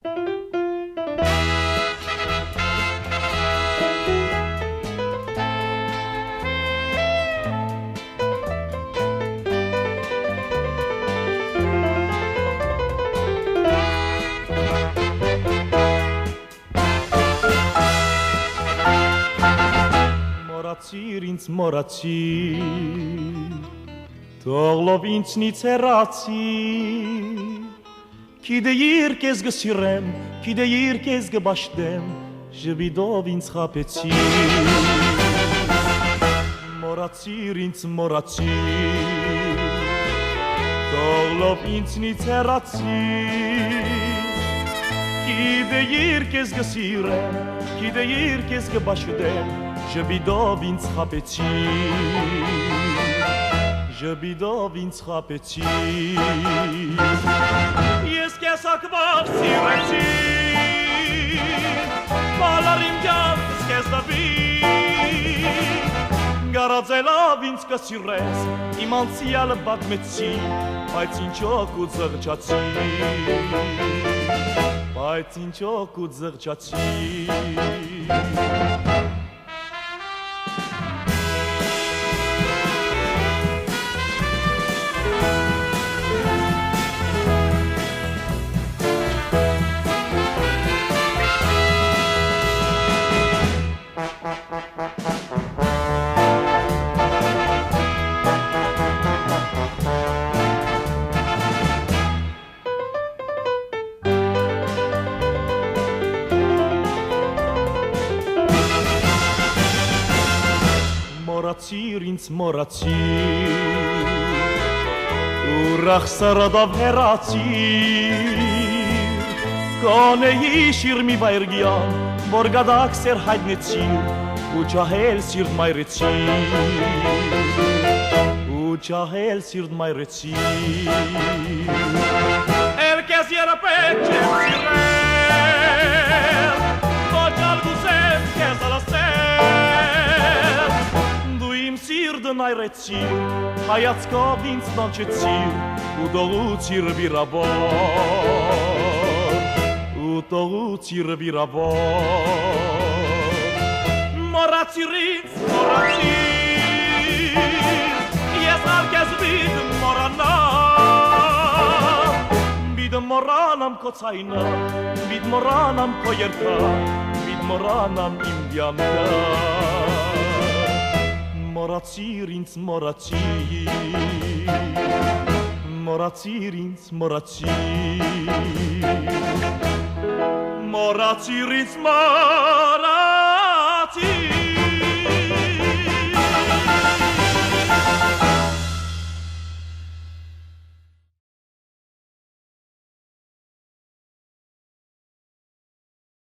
Մորացիր ինձ մորացիր, թողլով ինձնից հեռացիր, գիտեիր քեզ գսիրեմ, գիտեիր քեզ գբաշտեմ, ժպիտով ինձ խաբեցիր, մորացիր ինձ մորացիր, թողլով ինձնից հեռացիր, գիտեիր քեզ գսիրեմ, գիտեիր քեզ գբաշտեմ, ժպիտով ինձ խաբեցիր, ժպիտով ինձ խաբեցիր, ես քեզ ակվար սիրեցի, բալար իմ կյանքս քեզ տվի, գարածելով ինձ կսիրես, իմ անցյալը պատմեցի, բայց ինչոք ու զղջացի, բայց ինչոք ու զղջացի, մորացիր ինձ մորացիր, ուրախ սրտով հեռացիր, կոնեի շիրմի վայրգյան, որ գադակ սեր հայտնեցիր, ու ճահել սիրտ մայրեցիր, ու ճահել սիրտ մայրեցիր, երկես երապետ չեմ սիրել, ոչ ալգուսեմ կեզ ալասել, Սիրտն այրեցիր, հայացքով ինձ նանչեցիր, ու տողուցիր վիրավոր, ու տողուցիր վիրավոր, մորացիր ինձ, մորացիր, ես արկես բիդ մորանամ քո ցայնը, բիդ մորանամ քո երգը, բիդ մորանամ իմ կյանքը, մորացիր ինձ մորացիր, մորացիր ինձ մորացիր, մորացիր ինձ մորացիր